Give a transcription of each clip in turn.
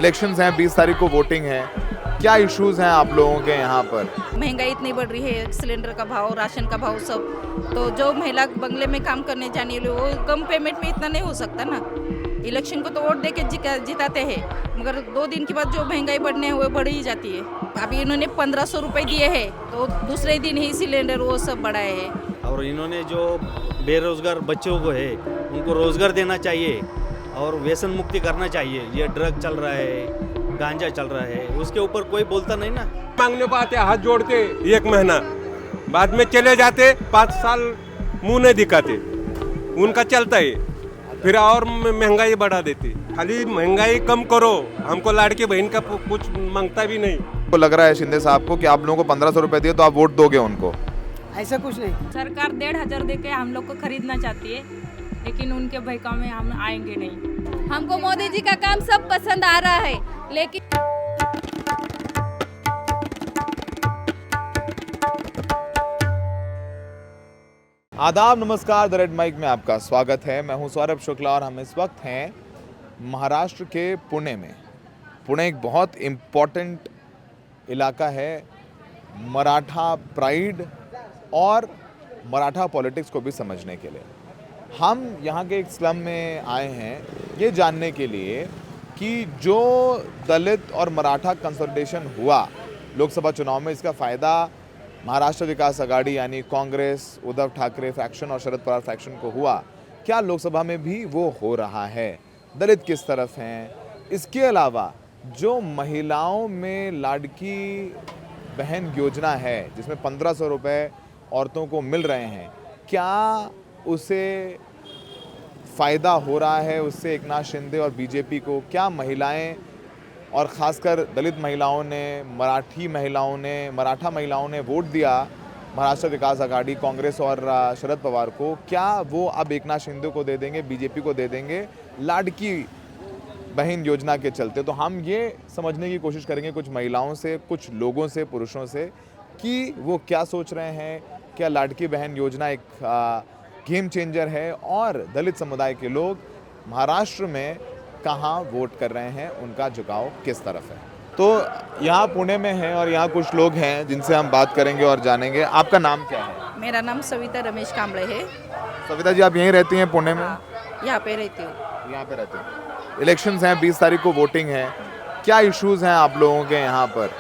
Elections हैं, 20 तारीख को वोटिंग है। क्या इश्यूज हैं आप लोगों के यहाँ पर? महंगाई इतनी बढ़ रही है, सिलेंडर का भाव, राशन का भाव सब। तो जो महिला बंगले में काम करने जाने वाली वो कम पेमेंट में इतना नहीं हो सकता ना। इलेक्शन को तो वोट दे के जिताते हैं, मगर 2 दिन के बाद जो महंगाई बढ़ने है वो बढ़ ही जाती है। अभी इन्होंने 1500 रुपये दिए हैं तो दूसरे दिन ही सिलेंडर वो सब बढ़ाए हैं। और इन्होंने जो बेरोजगार बच्चों को है उनको रोजगार देना चाहिए और व्यसन मुक्ति करना चाहिए। ये ड्रग चल रहा है, गांजा चल रहा है, उसके ऊपर कोई बोलता नहीं ना। मांगने को आते हाथ जोड़ते 1 महीना, बाद में चले जाते 5 साल मुंह नहीं दिखाते, उनका चलता है। फिर और महंगाई बढ़ा देते। खाली महंगाई कम करो, हमको लाड़की बहन का कुछ मांगता भी नहीं। तो लग रहा है शिंदे साहब को कि आप लोगों को 1500 रुपए दिए तो आप वोट दोगे उनको? ऐसा कुछ नहीं। सरकार 1500 दे के हम लोग को खरीदना चाहती है, लेकिन उनके बहकावे में हम आएंगे नहीं। हमको मोदी जी का काम सब पसंद आ रहा है, लेकिन आदाब, नमस्कार। द रेड माइक में आपका स्वागत है। मैं हूं सौरभ शुक्ला और हम इस वक्त हैं महाराष्ट्र के पुणे में। पुणे एक बहुत इम्पॉर्टेंट इलाका है मराठा प्राइड और मराठा पॉलिटिक्स को भी समझने के लिए। हम यहाँ के एक स्लम में आए हैं ये जानने के लिए कि जो दलित और मराठा कंसोलिडेशन हुआ लोकसभा चुनाव में, इसका फ़ायदा महाराष्ट्र विकास आघाड़ी यानी कांग्रेस, उद्धव ठाकरे फैक्शन और शरद पवार फैक्शन को हुआ, क्या लोकसभा में भी वो हो रहा है? दलित किस तरफ हैं? इसके अलावा जो महिलाओं में लाड़की बहन योजना है जिसमें 1500 रुपये औरतों को मिल रहे हैं, क्या उसे फ़ायदा हो रहा है उससे एकनाथ शिंदे और बीजेपी को? क्या महिलाएं और ख़ासकर दलित महिलाओं ने, मराठा महिलाओं ने वोट दिया महाराष्ट्र विकास आघाड़ी, कांग्रेस और शरद पवार को, क्या वो अब एकनाथ शिंदे को दे देंगे, बीजेपी को दे देंगे लाड़की बहन योजना के चलते? तो हम ये समझने की कोशिश करेंगे कुछ महिलाओं से, कुछ लोगों से, पुरुषों से कि वो क्या सोच रहे हैं। क्या लाड़की बहन योजना एक गेम चेंजर है और दलित समुदाय के लोग महाराष्ट्र में कहाँ वोट कर रहे हैं, उनका झुकाव किस तरफ है? तो यहाँ पुणे में हैं और यहाँ कुछ लोग हैं जिनसे हम बात करेंगे और जानेंगे। आपका नाम क्या है? मेरा नाम सविता रमेश कांबळे है। सविता जी, आप यहीं रहती हैं पुणे में? यहाँ पे रहती हूँ। यहाँ पे रहते हैं। इलेक्शंस हैं, 20 तारीख को वोटिंग है। क्या इश्यूज हैं आप लोगों के यहाँ पर?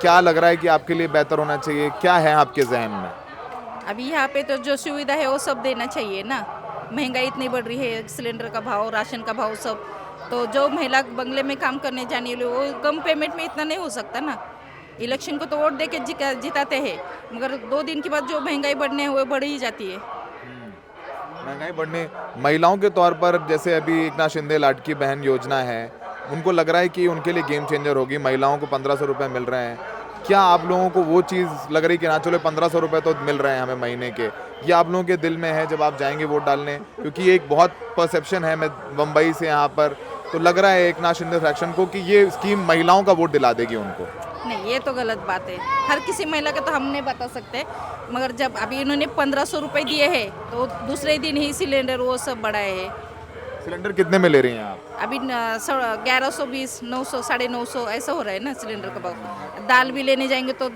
क्या लग रहा है कि आपके लिए बेहतर होना चाहिए? क्या है आपके जहन में? अभी यहाँ पे तो जो सुविधा है वो सब देना चाहिए ना। महंगाई इतनी बढ़ रही है, सिलेंडर का भाव, राशन का भाव सब। तो जो महिला बंगले में काम करने जाने वाली वो कम पेमेंट में इतना नहीं हो सकता ना। इलेक्शन को तो वोट दे के जिताते हैं, मगर 2 दिन के बाद जो महंगाई बढ़ने है वो बढ़ ही जाती है। महंगाई बढ़ने, महिलाओं के तौर पर जैसे अभी एकनाथ शिंदे लाड़की बहन योजना है, उनको लग रहा है कि उनके लिए गेम चेंजर होगी। महिलाओं को 1500 रुपये मिल रहे हैं। क्या आप लोगों को वो चीज़ लग रही कि ना चलो 1500 रुपये तो मिल रहे हैं हमें महीने के? ये आप लोगों के दिल में है जब आप जाएंगे वोट डालने? क्योंकि एक बहुत परसेप्शन है, मैं मुंबई से यहाँ पर, तो लग रहा है एकनाथ शिंदे फैक्शन को कि ये स्कीम महिलाओं का वोट दिला देगी उनको। नहीं, ये तो गलत बात है। हर किसी महिला का तो हम नहीं बता सकते, मगर जब अभी इन्होंने 1500 रुपये दिए हैं तो दूसरे दिन ही सिलेंडर वो सब बढ़ाए हैं। सिलेंडर कितने में ले रही हैं आप? अभी 1120, 900, 950 ऐसा हो रहा है ना सिलेंडर का भाव। दाल भी लेने जाएंगे तो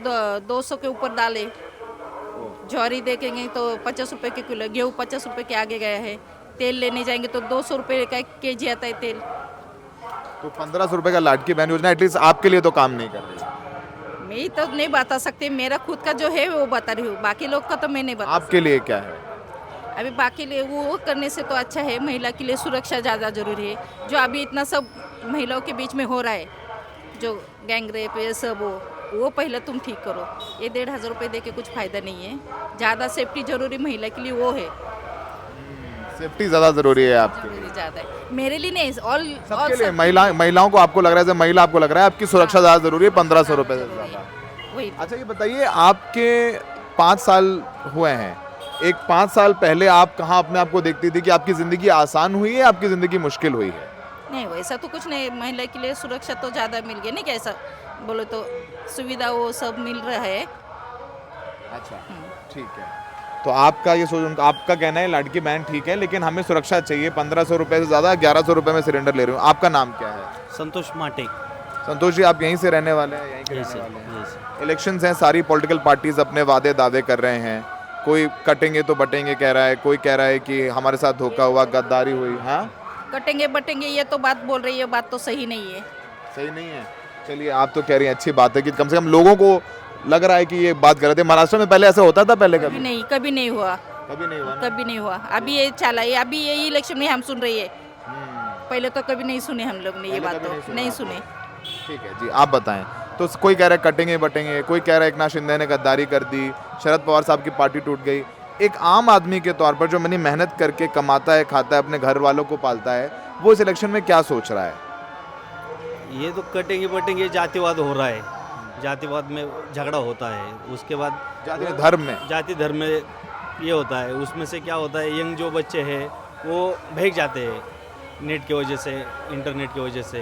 200 के ऊपर दाल है। ज्वारी देखेंगे तो 50 रुपये के किलो, गेहूँ 50 रुपये के आगे गया है। तेल लेने जाएंगे तो 200 रुपये का केजी आता है तेल। तो 1500 रुपये का लाड़की बहन योजना एटलीस्ट आपके लिए तो काम नहीं कर रही है। मैं तो नहीं बता सकती, मेरा खुद का जो है वो बता रही हूँ, बाकी लोग का तो मैं नहीं बता। आपके लिए क्या है? अभी बाकी लिए वो करने से तो अच्छा है, महिला के लिए सुरक्षा ज़्यादा जरूरी है। जो अभी इतना सब महिलाओं के बीच में हो रहा है, जो गैंग रेप ये सब, वो पहले तुम ठीक करो। ये 1500 रुपये दे के कुछ फ़ायदा नहीं है। ज़्यादा सेफ्टी जरूरी महिला के लिए वो है। सेफ्टी ज़्यादा ज़रूरी है आपके लिए? ज़्यादा है, मेरे लिए नहीं, सबके लिए। महिलाओं को आपको लग रहा है, महिला आपको लग रहा है आपकी सुरक्षा ज़्यादा ज़रूरी है 1500 रुपये से ज़्यादा? वही। अच्छा, ये बताइए, आपके 5 साल हुए हैं, एक 5 साल पहले आप कहाँ अपने आप को देखती थी कि आपकी ज़िंदगी आसान हुई है, आपकी ज़िंदगी मुश्किल हुई है? नहीं, वैसा तो कुछ नहीं। महिला के लिए सुरक्षा तो ज़्यादा मिल गई, नहीं कैसा बोलो तो सुविधा वो सब मिल रहा है। अच्छा, ठीक है। तो आपका ये सोच, आपका कहना है लाड़की बहन ठीक है, लेकिन हमें सुरक्षा चाहिए। 1500 रुपये से ज़्यादा 1100 रुपये में सिलेंडर ले रही हूँ। आपका नाम क्या है? संतोष माटे संतोष जी, आप यहीं से रहने वाले हैं? यहीं के यही रहने से वाले हैं? यही से इलेक्शंस हैं, सारी पॉलिटिकल पार्टीज अपने वादे दावे कर रहे हैं। कोई कटेंगे तो बटेंगे कह रहा है, कोई कह रहा है कि हमारे साथ धोखा हुआ, गद्दारी हुई। हाँ, कटेंगे बटेंगे ये तो बात बोल रही है, बात तो सही नहीं है। सही नहीं है। चलिए, आप तो कह रही हैं अच्छी बात है कि कम से कम लोगों को लग रहा है कि ये बात गलत है। महाराष्ट्र में पहले ऐसा होता था? पहले कभी नहीं, कभी नहीं हुआ, कभी नहीं हुआ ना? कभी नहीं हुआ। अभी ये चला है, अभी यही इलेक्शन में हम सुन रही है। पहले तो कभी नहीं सुने हम लोग ने ये पहले बात, कभी नहीं तो सुना नहीं आपने। सुने। ठीक है जी, आप बताएं। तो कोई कह रहा है कटेंगे बटेंगे, कोई कह रहा है एकनाथ शिंदे ने गद्दारी कर दी, शरद पवार साहब की पार्टी टूट गई। एक आम आदमी के तौर पर जो मैंने मेहनत करके कमाता है, खाता है, अपने घर वालों को पालता है, वो इस इलेक्शन में क्या सोच रहा है? ये तो कटेंगे बटेंगे जातिवाद हो रहा है, जातिवाद में झगड़ा होता है। उसके बाद जाति धर्म में जाति धर्म में ये होता है। उसमें से क्या होता है, यंग जो बच्चे हैं वो भाग जाते हैं, नेट की वजह से, इंटरनेट की वजह से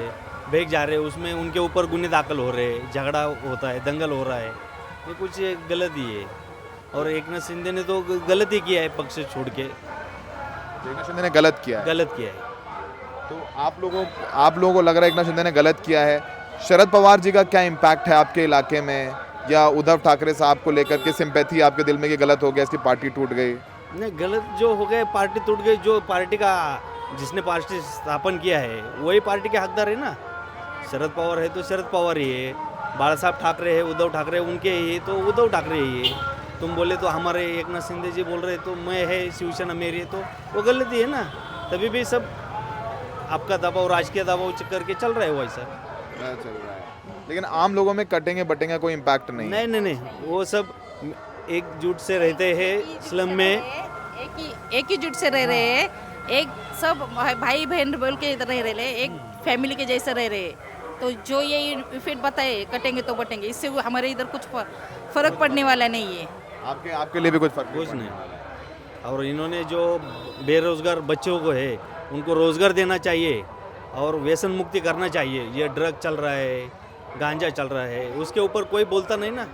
भाग जा रहे हैं। उसमें उनके ऊपर गुने दाखिल हो रहे हैं, झगड़ा होता है, दंगल हो रहा है। ये कुछ गलत ही है। और एकनाथ शिंदे ने तो गलत ही किया है, पक्ष छोड़ के एकनाथ शिंदे ने गलत किया है। गलत किया है। तो आप लोगों को लग रहा है एकनाथ शिंदे ने गलत किया है। शरद पवार जी का क्या इम्पैक्ट है आपके इलाके में, या उद्धव ठाकरे साहब को लेकर के सिंपैथी आपके दिल में कि गलत हो गया, इसकी पार्टी टूट गई? नहीं, गलत जो हो गए, पार्टी टूट गई। जो पार्टी का जिसने पार्टी स्थापन किया है वही पार्टी के हकदार है ना। शरद पवार है तो शरद पवार ही है, बाला साहब ठाकरे है, उद्धव ठाकरे उनके ही, तो उद्धव ठाकरे ही है। तुम बोले तो हमारे एकनाथ शिंदे जी बोल रहे तो मैं है, शिवसेना मेरी है, तो वो गलत ही है ना। तभी भी सब आपका दबाव, राजकीय दबाव करके चल रहा है वैसा। चल रहा है, लेकिन आम लोगों में कटेंगे बटेंगे कोई इम्पैक्ट नहीं। नहीं नहीं नहीं, वो सब एकजुट से रहते हैं स्लम में, एक ही जुट से रह रहे हैं, एक सब भाई बहन बोल के रह रहे हैं, एक फैमिली के जैसे रह रहे हैं। तो जो ये इफेक्ट बताए कटेंगे तो बटेंगे, इससे हमारे इधर कुछ फर्क पड़ने वाला नहीं है। आपके लिए भी कुछ फर्क कुछ पड़ने नहीं। वाला है। और इन्होंने जो बेरोजगार बच्चों को है उनको रोजगार देना चाहिए और व्यसन मुक्ति करना चाहिए। ये ड्रग चल रहा है, गांजा चल रहा है, उसके ऊपर कोई बोलता नहीं ना।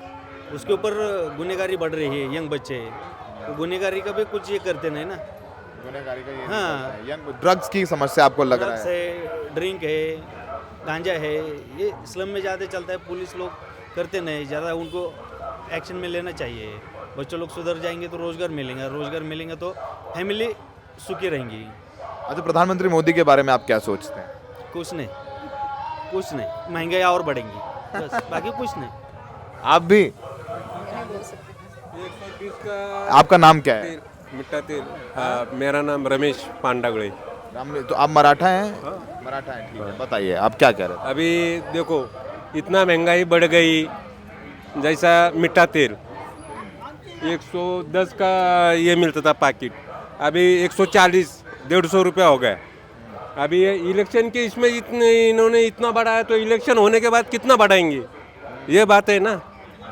उसके ऊपर गुनहगारी बढ़ रही है, यंग बच्चे, तो गुनहगारी का भी कुछ ये करते नहीं ना। गुनहगारी का ये हाँ। यंग ड्रग्स की समस्या आपको लग रहा ड्रग्स है? है, ड्रिंक है, गांजा है, ये स्लम में ज़्यादा चलता है। पुलिस लोग करते नहीं ज़्यादा, उनको एक्शन में लेना चाहिए। बच्चों लोग सुधर जाएंगे तो रोज़गार मिलेगा, रोज़गार मिलेंगे तो फैमिली सुखी रहेंगी। अच्छा, प्रधानमंत्री मोदी के बारे में आप क्या सोचते हैं? कुछ नहीं, कुछ नहीं, महंगाई और बढ़ेंगी, बस, बाकी कुछ नहीं। आप भी? 120 का आपका नाम क्या है? मिट्टा तेल। हाँ, मेरा नाम रमेश पांडागड़े। तो आप मराठा हैं? मराठा हैं, ठीक है। बताइए, आप क्या कह रहे थे? अभी देखो इतना महंगाई बढ़ गई, जैसा मिट्टा तेल 110 का ये मिलता था पैकेट, अभी 140-150 रुपया हो गया। अभी ये इलेक्शन के इसमें इन्होंने इतना बढ़ाया, तो इलेक्शन होने के बाद कितना बढ़ाएंगे? ये बात है ना।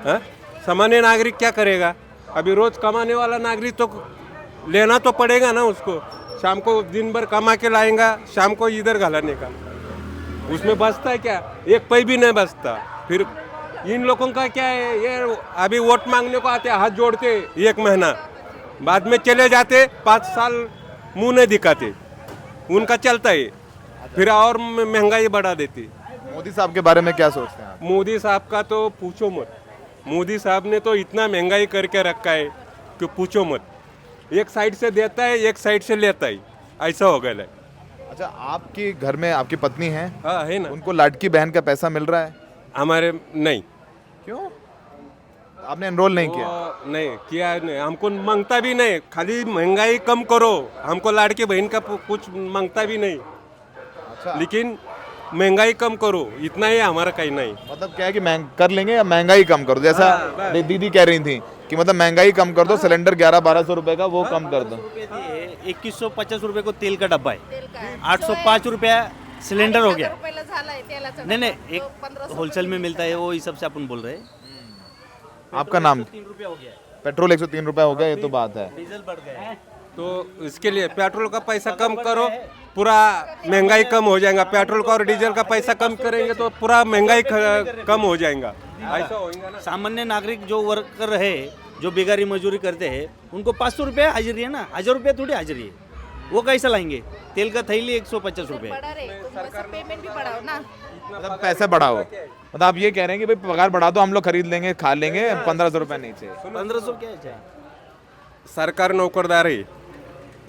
हाँ? सामान्य नागरिक क्या करेगा? अभी रोज कमाने वाला नागरिक तो लेना तो पड़ेगा ना उसको। शाम को दिन भर कमा के लाएगा, शाम को इधर घलाने का, उसमें बचता है क्या? एक पैसा भी नहीं बचता। फिर इन लोगों का क्या है, ये अभी वोट मांगने को आते, हाथ जोड़ते 1 महीना, बाद में चले जाते, 5 साल मुंह नहीं दिखाते, उनका चलता है। फिर और महंगाई बढ़ा देती। मोदी साहब के बारे में क्या सोचते हैं आप? मोदी साहब का तो पूछो मत। मोदी साहब ने तो इतना महंगाई करके रखा है कि पूछो मत। एक साइड से देता है, एक साइड से लेता है, ऐसा हो गया है। अच्छा, आपके घर में आपकी पत्नी है? हाँ, है ना। उनको लाडकी बहन का पैसा मिल रहा है? हमारे नहीं। क्यों? आपने एनरोल नहीं किया? वो नहीं किया, नहीं, हमको मांगता भी नहीं। खाली महंगाई कम करो, हमको लाड़की बहन का कुछ मांगता भी नहीं। अच्छा, लेकिन महंगाई कम करो, इतना ही हमारा कहीं नहीं। मतलब क्या है कि कर लेंगे या महंगाई कम कर दो, जैसा दीदी कह रही थी कि मतलब महंगाई कम कर दो, सिलेंडर 1100-1200 रुपए का वो कम कर दो। 2150 रुपये को तेल का डब्बा है, 805 रुपया सिलेंडर हो गया। नहीं नहीं, एक होलसेल में मिलता है, वो हिसाब से अपन बोल रहे हैं। आपका नाम? 3 रुपया हो गया, पेट्रोल 103 रुपए हो गया, ये तो बात है। डीजल बढ़ गया। तो इसके लिए पेट्रोल का पैसा कम करो, पूरा महंगाई कम हो जाएगा। पेट्रोल का और डीजल का पैसा कम करेंगे तो पूरा महंगाई कम हो जाएगा। ऐसा होगा ना। सामान्य नागरिक जो वर्कर है, जो बेगारी मजदूरी करते हैं, उनको 500 रुपये हाजिरी है ना, 1000 रुपये थोड़ी हाजिरी है। वो कैसे लाएंगे? तेल का थैली 150 रुपये। बढ़ा रहे तो वैसे पेमेंट भी बढ़ाओ ना। मतलब पैसे बढ़ाओ, मतलब आप ये कह रहे हैं कि भाई पगार बढ़ा दो, हम लोग खरीद लेंगे, खा लेंगे, 1500 रुपये नहीं चाहिए। 1500 क्या है? सरकार नौकरदार है,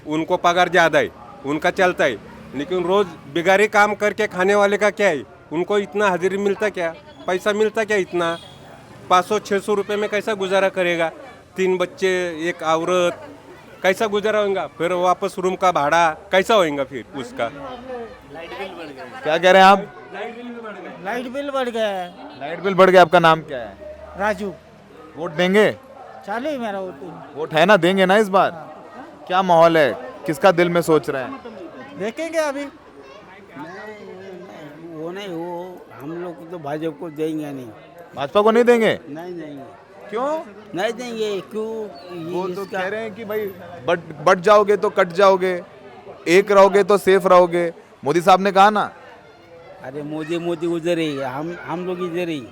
उनको पगार ज़्यादा है, उनका चलता है, लेकिन रोज बिगाड़ी काम करके खाने वाले का क्या है? उनको इतना हाजिरी मिलता क्या, पैसा मिलता क्या इतना? 500-600 रुपये में कैसा गुजारा करेगा? 3 बच्चे, एक औरत, कैसा गुजारा होगा? फिर वापस रूम का भाड़ा कैसा होगा फिर उसका? क्या कह रहे हैं आप? लाइट बिल बढ़ गया है। लाइट बिल बढ़ गया। आपका नाम क्या है? राजू, वोट देंगे? चालू है मेरा वोट। वोट है ना, देंगे ना इस बार? क्या माहौल है, किसका दिल में सोच रहे हैं? देखेंगे अभी। वो नहीं, वो हम लोग तो भाजपा को देंगे नहीं। भाजपा को नहीं देंगे? नहीं देंगे। क्यों? नहीं देंगे क्यों? वो तो कह रहे हैं कि भाई बट जाओगे तो कट जाओगे, एक रहोगे तो सेफ रहोगे। मोदी साहब ने कहा ना। अरे मोदी उधर ही है, हम लोग इधर ही,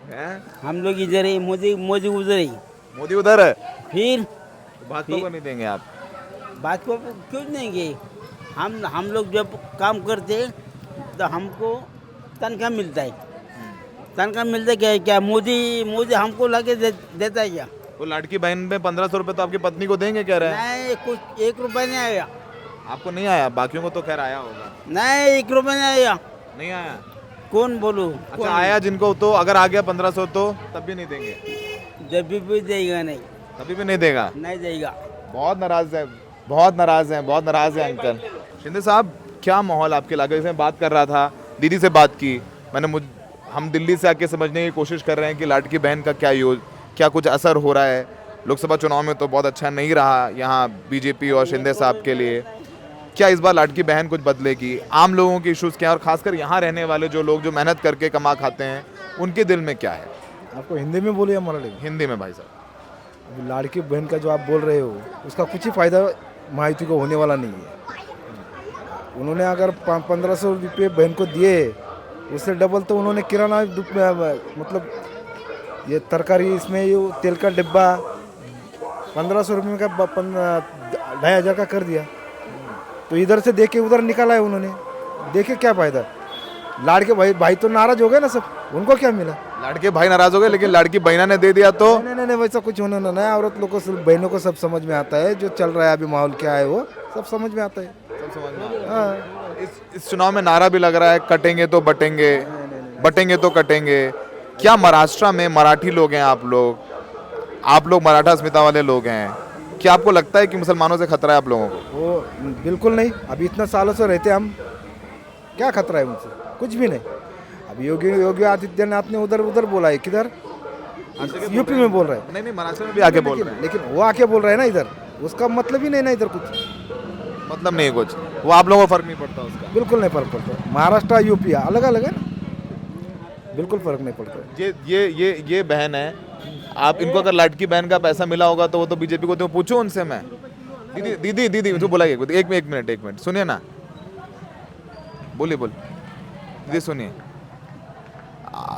हैं? हम लोग इधर ही, मोदी उधर ही। मोदी उधर है, फिर भाजपा को नहीं देंगे आप? बात को क्यों देंगे? हम लोग जब काम करते तो हमको तनख्वाह मिलता है। तनख्वाह मिलता है क्या? मोदी हमको लाके देता है क्या? वो लाड़की बहन में 1500 रुपये तो आपकी पत्नी को देंगे कह रहे हैं। नहीं, कुछ 1 रुपया नहीं आया। आपको नहीं आया, बाकियों को तो खैर आया होगा। नहीं, 1 रुपया नहीं आया। नहीं आया? कौन बोलूं? अच्छा आया जिनको, तो अगर आ गया 1500 तो तब भी नहीं देंगे? जब भी देगा नहीं, तभी भी नहीं देगा? नहीं देगा। बहुत नाराज है, बहुत नाराज हैं, बहुत नाराज हैं अंकल। शिंदे साहब, क्या माहौल आपके इलाके से? बात कर रहा था, दीदी से बात की मैंने, हम दिल्ली से आके समझने की कोशिश कर रहे हैं कि लाड़की बहन का क्या कुछ असर हो रहा है। लोकसभा चुनाव में तो बहुत अच्छा नहीं रहा यहाँ बीजेपी और शिंदे साहब के लिए। क्या इस बार लाड़की बहन कुछ बदलेगी? आम लोगों के इश्यूज़ क्या है, और खासकर यहाँ रहने वाले जो लोग जो मेहनत करके कमा खाते हैं, उनके दिल में क्या है? आपको हिंदी में बोलिए या मराठी में? हिंदी में भाई साहब। अभी लाड़की बहन का जो आप बोल रहे हो, उसका कुछ ही फायदा महायुति को होने वाला नहीं है। उन्होंने अगर 1500 रुपये बहन को दिए, उससे डबल तो उन्होंने किराना मतलब ये तरकारी, इसमें ये तेल का डिब्बा 1500 रुपये का 2500 का कर दिया। तो इधर से देखे उधर निकाला है उन्होंने, देखे क्या फायदा? लाड़के भाई तो नाराज हो गए ना सब, उनको क्या मिला? लाड़के भाई नाराज हो गए, लेकिन लाड़की बहना ने दे दिया तो? नहीं, वैसा कुछ होने ना है। औरत लोग को, बहनों को सब समझ में आता है, जो चल रहा है अभी माहौल क्या है वो सब समझ में आता है। सब समझ में आता है। हाँ। इस चुनाव में नारा भी लग रहा है, कटेंगे तो बटेंगे, बटेंगे तो कटेंगे। क्या महाराष्ट्र में मराठी लोग हैं आप लोग मराठा अस्मिता वाले लोग हैं, क्या आपको लगता है कि मुसलमानों से खतरा है आप लोगों को? वो बिल्कुल नहीं। अभी इतना सालों से रहते हम, क्या खतरा है उनसे? कुछ भी नहीं। अभी योगी आदित्यनाथ ने उधर बोला है, किधर? यूपी में बोल रहा है। नहीं, महाराष्ट्र में भी आके बोल रहे हैं, लेकिन वो आके बोल रहा है ना इधर, उसका मतलब ही नहीं ना इधर कुछ मतलब नहीं कुछ, वो आप लोगों को फर्क नहीं पड़ता उसका? बिल्कुल नहीं फर्क पड़ता। महाराष्ट्र यूपी अलग अलग है ना, बिल्कुल फर्क नहीं पड़ता। ये बहन है, आप इनको अगर लाड़की बहन का पैसा मिला होगा तो वो तो बीजेपी को, तो पूछो उनसे। मैं दीदी तो बुलाइए, एक मिनट सुनिए ना, बोलिए दीदी सुनिए।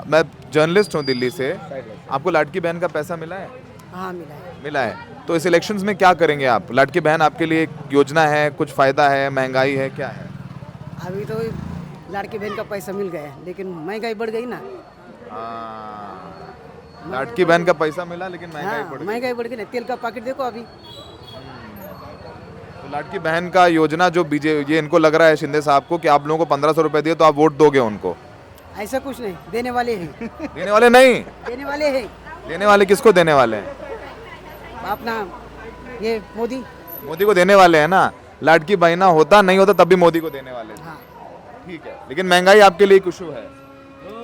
मैं जर्नलिस्ट हूँ दिल्ली से, आपको लाड़की बहन का पैसा मिला है? हाँ मिला है। तो इस इलेक्शंस में क्या करेंगे आप? लाड़की बहन आपके लिए एक योजना है, कुछ फायदा है, महंगाई है, क्या है? अभी तो लड़की बहन का पैसा मिल गया है, लेकिन महंगाई बढ़ गई ना। लाड़की बहन का पैसा मिला, लेकिन महंगाई बढ़ गई ना। तेल का पैकेट देखो अभी। तो लाड़की बहन का योजना जो ये इनको लग रहा है शिंदे साहब को कि आप लोगों को 1500 रुपए दिए तो आप वोट दोगे उनको? ऐसा कुछ नहीं, देने वाले हैं। देने वाले नहीं? देने वाले हैं। देने वाले किसको देने वाले हैं? अपना ये मोदी को देने वाले हैं ना। लाड़की बहना होता नहीं होता तब भी मोदी को देने वाले हैं। हाँ। ठीक है, लेकिन महंगाई आपके लिए एक इशू है?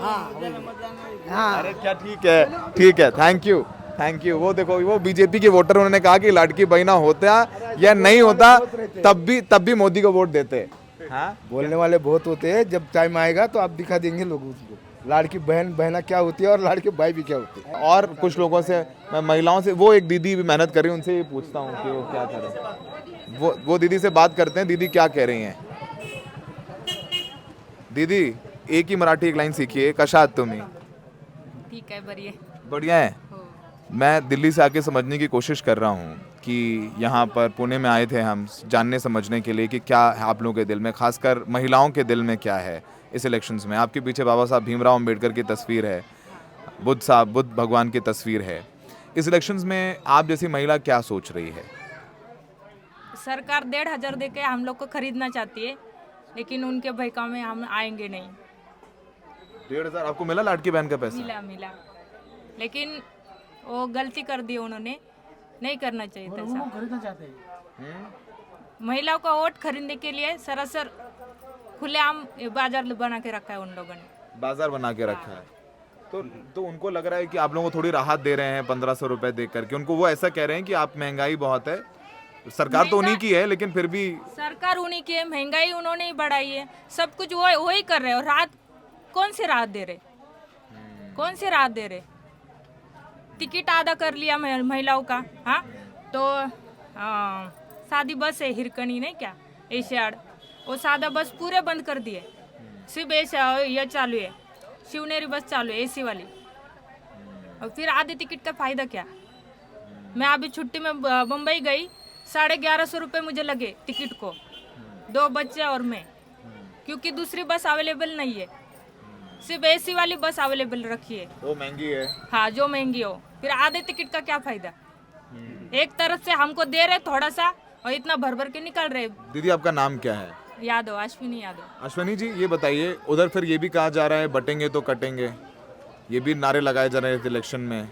हाँ। अरे क्या, ठीक है, थैंक यू। वो देखो, वो बीजेपी के वोटर, उन्होंने कहा कि लाड़की बहना होता या नहीं होता तब भी मोदी को वोट देते। हाँ, बोलने वाले बहुत होते हैं, जब टाइम आएगा तो आप दिखा देंगे लोगों को लाड़की बहना क्या होती है और लाड़के भाई भी क्या होते हैं। और कुछ लोगों से, मैं महिलाओं से, वो एक दीदी भी मेहनत कर रही है, उनसे ये पूछता हूँ कि वो क्या करें। वो दीदी से बात करते हैं। दीदी क्या कह रही हैं? दीदी एक ही मराठी एक लाइन सीखिए, कशा आहात तुम्ही? ठीक आहे, बरी आहे. बढ़िया है, मैं दिल्ली से आके समझने की कोशिश कर रहा हूँ कि यहाँ पर पुणे में आए थे हम जानने समझने के लिए कि क्या है आप लोगों के दिल में, खासकर महिलाओं के दिल में क्या है इस इलेक्शंस में। आपके पीछे बाबा साहब भीमराव अंबेडकर की तस्वीर है, बुद्ध भगवान की तस्वीर है। इस इलेक्शंस में आप जैसी महिला क्या सोच रही है? सरकार 1,500 दे के हम लोग को खरीदना चाहती है, लेकिन उनके भयका में हम आएंगे नहीं। 1,500 आपको मिला लाडकी बहन का पैसा? मिला, लेकिन वो गलती कर दी उन्होंने, नहीं करना चाहिए था ऐसा। खरीदना चाहते हैं। महिलाओं का वोट खरीदने के लिए सरासर खुलेआम बाजार बना के रखा है उन लोगों ने। बाजार बना के रखा है तो उनको लग रहा है कि आप लोगों को थोड़ी राहत दे रहे हैं 1,500 रुपए दे करके। उनको वो ऐसा कह रहे हैं कि आप महंगाई बहुत है, सरकार तो उन्हीं की है लेकिन फिर भी सरकार उन्हीं की है, महंगाई उन्होंने ही बढ़ाई है, सब कुछ वो ही कर रहे हैं। और राहत कौन सी राहत दे रहे, कौन सी राहत दे रहे? टिकट आधा कर लिया महिलाओं का। हाँ तो सादी बस है हिरकनी नहीं क्या, एशियाड, वो सादा बस पूरे बंद कर दिए, सिर्फ ये चालू है, शिवनेरी बस चालू है एसी वाली। और फिर आधे टिकट का फायदा क्या? मैं अभी छुट्टी में मुंबई गई, 1150 रुपये मुझे लगे टिकट को, 2 बच्चे और मैं, क्योंकि दूसरी बस अवेलेबल नहीं है, सिर्फ एसी वाली बस अवेलेबल रखी है। वो महंगी है। हाँ जो महंगी हो, फिर आधे टिकट का क्या फायदा? एक तरफ से हमको दे रहे थोड़ा सा और इतना भर भर के निकल रहे। दीदी आपका नाम क्या है? यादव, अश्विनी यादव। अश्विनी जी ये बताइए, उधर फिर ये भी कहा जा रहा है बटेंगे तो कटेंगे, ये भी नारे लगाए जा रहे हैं इलेक्शन में।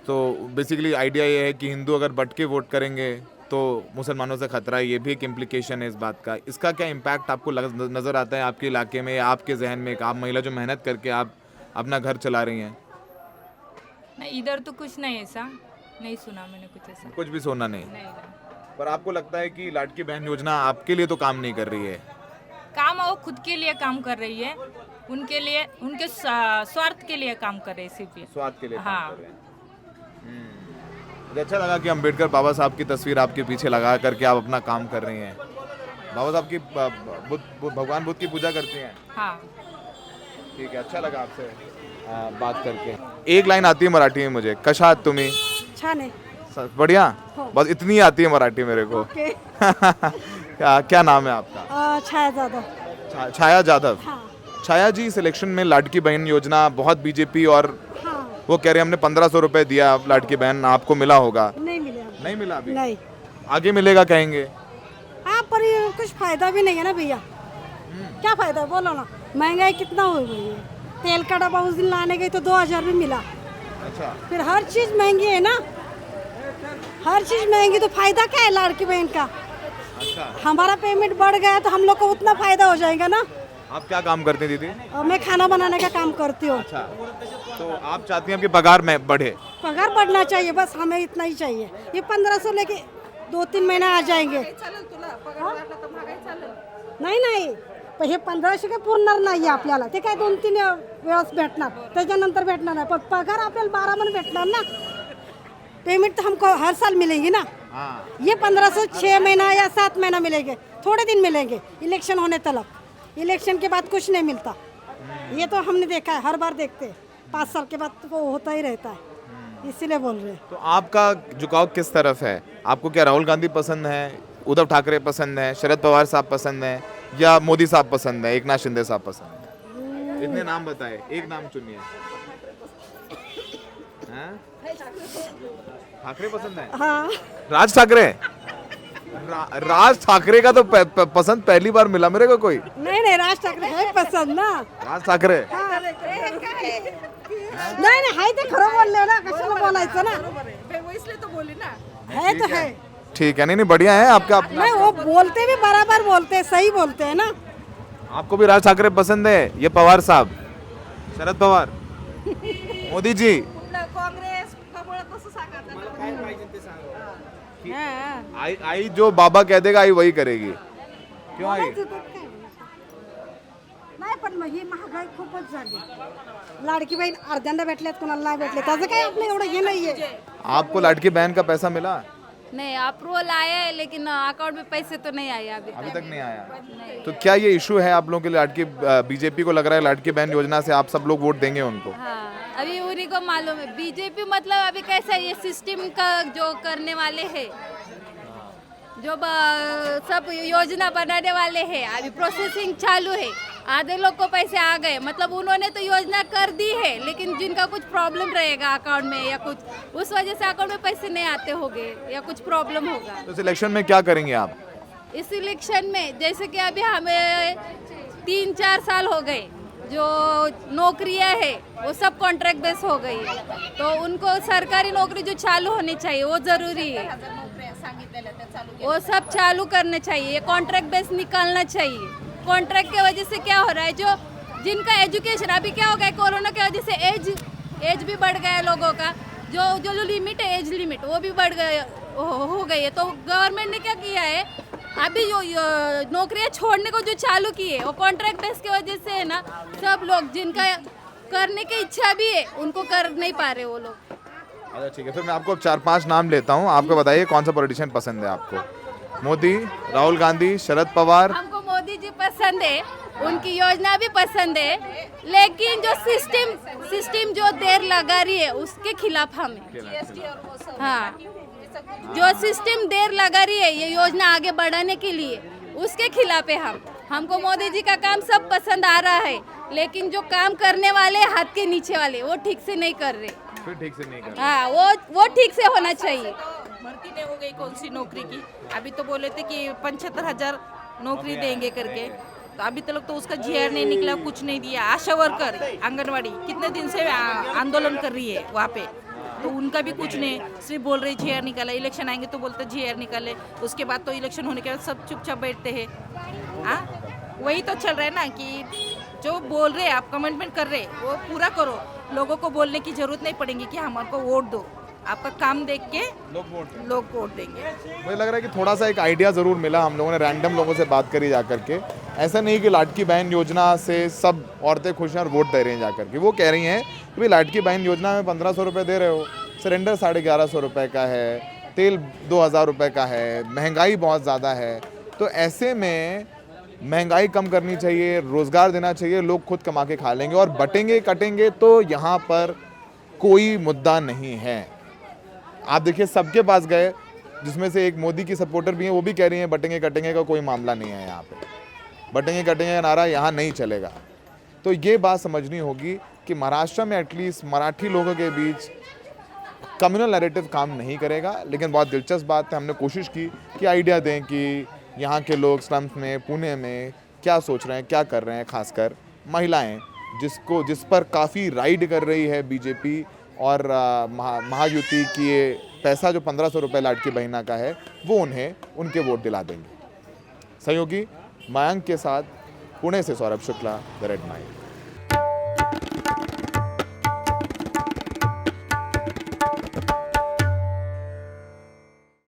तो बेसिकली आइडिया ये है कि हिंदू अगर बट के वोट करेंगे तो मुसलमानों से खतरा है, ये भी एक इम्प्लीकेशन है इस बात का। इसका क्या इम्पैक्ट आपको नज़र आता है आपके इलाके में या आपके जहन में? आप महिला जो मेहनत करके आप अपना घर चला रही हैं। नहीं इधर तो कुछ नहीं ऐसा, नहीं सुना मैंने कुछ ऐसा, कुछ भी सुना नहीं। नहीं। पर आपको लगता है कि लाडकी बहन योजना आपके लिए तो काम नहीं कर रही है? काम वो खुद के लिए काम कर रही है, उनके लिए, उनके स्वार्थ के लिए काम कर रही है, सिर्फ स्वार्थ के लिए हाँ। काम कर रहे हैं। मुझे अच्छा लगा कि अम्बेडकर बाबा साहब की तस्वीर आपके पीछे लगा करके आप अपना काम कर रही हैं। बाबा साहब की भगवान बुद्ध की पूजा करती हैं? हाँ। ठीक है, अच्छा लगा आपसे बात करके। एक लाइन आती है मराठी में मुझे, कशा आहात तुम्ही? छान आहे. बढ़िया, बस इतनी आती है मराठी मेरे को। क्या नाम है आपका? छाया जाधव. छाया जाधव। छाया जी, इस इलेक्शन में लाडकी बहन योजना बहुत बीजेपी और वो कह रहे हैं हमने 1,500 रुपए दिया लाडकी बहन, आपको मिला होगा? नहीं मिला. नहीं मिला अभी? नहीं. आगे मिलेगा कहेंगे? हाँ पर ये कुछ फायदा भी नहीं है ना भैया. क्या फायदा है बोलो ना. महंगाई कितना हो गई है. तेल का डब्बा उस दिन लाने गई तो 2,000 में मिला. अच्छा. फिर हर चीज महंगी है ना, हर चीज महंगी, तो फायदा क्या है लाडकी बहन का? अच्छा. हमारा पेमेंट बढ़ गया तो हम लोग को उतना फायदा हो जाएगा ना. आप क्या काम करते हैं दीदी? और मैं खाना बनाने का काम करती हूँ. अच्छा, तो आप चाहती हैं कि पगार में बढ़े? पगार बढ़ना चाहिए, बस हमें इतना ही चाहिए. ये 1,500 लेके 2-3 महीना आ जाएंगे. नाही पण हे 1,500 काय पुरणार नाही आपल्याला. ते काय 2-3 वेळेस भेटणार, त्याच्यानंतर भेटणार नाही. पण पगार आपल्याला 12 महिने भेटणार ना. पेमेंट तो हमको हर साल मिलेंगी ना. ये 1,500 6 महीना या 7 महीना मिलेंगे, थोड़े दिन मिलेंगे इलेक्शन होने तक. इलेक्शन के बाद कुछ नहीं मिलता. ये तो हमने देखा है, हर बार देखते हैं. 5 साल के बाद तो होता ही रहता है, इसीलिए बोल रहे हैं. तो आपका झुकाव किस तरफ है? आपको क्या राहुल गांधी पसंद है, उद्धव ठाकरे पसंद है, शरद पवार साहब पसंद है, या मोदी साहब पसंद है, एकनाथ शिंदे साहब पसंद है? इतने नाम बताए, एक नाम चुनिए. ठाकरे पसंद है? हाँ. राज ठाकरे? राज ठाकरे का तो पसंद पहली बार मिला मेरे को कोई. नहीं राज ठाकरे है पसंद ना. राज ठाकरे? नाही हाय ते खरं बोलले ना, कशाला बोलायचं ना. इसलिए तो बोली ना. है तो है. ठीक है, नहीं बढ़िया है आपका अपना. नहीं वो बोलते भी बराबर बोलते हैं, सही बोलते हैं ना. आपको भी राज ठाकरे पसंद है? ये पवार साहब, शरद पवार, मोदी जी? काँग्रेस आई जो बाबा कह देगा आई वही करेगी. क्यों आई? नाही पण मग ही महागाई खूपच झाली. लाडकी बहीण अर्ध्यांदा भेटल्यात, कोणाला नाही भेटले, त्याचं काय आपलं एवढं हे नाहीये. आपको लाडकी बहन का पैसा मिला? नहीं अप्रूवल आया है लेकिन अकाउंट में पैसे तो नहीं आए अभी तक नहीं आया। तो क्या ये इशू है आप लोगों के लिए? लाडकी बीजेपी को लग रहा है लाडकी बहन योजना से आप सब लोग वोट देंगे उनको? हाँ अभी उन्हीं को मालूम है। बीजेपी मतलब अभी कैसा है, ये सिस्टम का जो करने वाले हैं, जो सब योजना बनाने वाले हैं, अभी प्रोसेसिंग चालू है। आधे लोग को पैसे आ गए, मतलब उन्होंने तो योजना कर दी है लेकिन जिनका कुछ प्रॉब्लम रहेगा अकाउंट में या कुछ, उस वजह से अकाउंट में पैसे नहीं आते होंगे या कुछ प्रॉब्लम होगा। तो इस इलेक्शन में क्या करेंगे आप? इस इलेक्शन में जैसे कि अभी हमें 3-4 साल हो गए, जो नौकरियां है वो सब कॉन्ट्रैक्ट बेस हो गई है, तो उनको सरकारी नौकरी जो चालू होनी चाहिए वो ज़रूरी है, वो सब चालू करने चाहिए। कॉन्ट्रैक्ट बेस निकालना चाहिए। कॉन्ट्रैक्ट की वजह से क्या हो रहा है, जो जिनका एजुकेशन अभी क्या हो गया कोरोना की वजह से एज भी बढ़ गया है लोगों का, जो लिमिट है एज लिमिट वो भी बढ़ गए हो गई है। तो गवर्नमेंट ने क्या किया है, अभी जो नौकरियां छोड़ने को जो चालू की है वो कॉन्ट्रैक्ट बेस की वजह से है ना, सब लोग जिनका करने की इच्छा भी है उनको कर नहीं पा रहे वो लोग। अच्छा ठीक है, फिर मैं आपको 4-5 नाम लेता हूँ, आपको बताइए कौन सा पॉलिटिशियन पसंद है आपको? मोदी, राहुल गांधी, शरद पवार? हमको मोदी जी पसंद है, उनकी योजना भी पसंद है, लेकिन जो सिस्टम जो देर लगा रही है उसके खिलाफ हम हैं। हाँ, जो सिस्टम देर लगा रही है ये योजना आगे बढ़ाने के लिए, उसके खिलाफ है हम। हमको मोदी जी का काम सब पसंद आ रहा है, लेकिन जो काम करने वाले हाथ के नीचे वाले वो ठीक से नहीं कर रहे। फिर ठीक से नहीं कर रहे। हाँ, वो ठीक से होना चाहिए। भर्ती नहीं हो गई कौन सी नौकरी की? अभी तो बोले थे कि 75,000 नौकरी देंगे करके, तो अभी तक तो उसका जीआर नहीं निकला, कुछ नहीं दिया। आशा वर्कर आंगनवाड़ी कितने दिन से आंदोलन कर रही है वहाँ पे, तो उनका भी कुछ नहीं, सिर्फ बोल रहे जीआर निकाला। इलेक्शन आएंगे तो बोलते जीआर निकाले, उसके बाद तो इलेक्शन होने के बाद सब चुपचाप बैठते हैं। हाँ, वही तो चल रहा है ना कि जो बोल रहे आप कमिटमेंट कर रहे वो पूरा करो। लोगों को बोलने की जरूरत नहीं पड़ेगी कि हमारे को वोट दो, आपका काम देख के लोग वोट देंगे। मुझे लग रहा है कि थोड़ा सा एक आइडिया ज़रूर मिला, हम लोगों ने रैंडम लोगों से बात करी जा करके। ऐसा नहीं कि लाडकी बहन योजना से सब औरतें खुश हैं और वोट दे रही हैं जा करके। वो कह रही हैं कि भाई लाडकी बहन योजना में 1500 रुपये दे रहे हो, सिलेंडर 1150 रुपये का है, तेल 2000 रुपये का है, महंगाई बहुत ज़्यादा है, तो ऐसे में महंगाई कम करनी चाहिए, रोज़गार देना चाहिए, लोग खुद कमा के खा लेंगे और बटेंगे कटेंगे तो यहाँ पर कोई मुद्दा नहीं है। आप देखिए सबके पास गए, जिसमें से एक मोदी की सपोर्टर भी हैं, वो भी कह रही हैं बटेंगे कटेंगे का कोई मामला नहीं है यहाँ पे, बटेंगे कटेंगे का नारा यहाँ नहीं चलेगा। तो ये बात समझनी होगी कि महाराष्ट्र में एटलीस्ट मराठी लोगों के बीच कम्युनल नैरेटिव काम नहीं करेगा। लेकिन बहुत दिलचस्प बात है, हमने कोशिश की कि आइडिया दें कि यहाँ के लोग स्लम्स में, पुणे में क्या सोच रहे हैं, क्या कर रहे हैं, खासकर महिलाएं जिस पर काफ़ी राइड कर रही है बीजेपी और महायुति की। ये पैसा जो 1500 रुपये लाडकी बहना का है वो उन्हें उनके वोट दिला देंगे। सहयोगी मयंक के साथ पुणे से Saurabh Shukla, the red mic.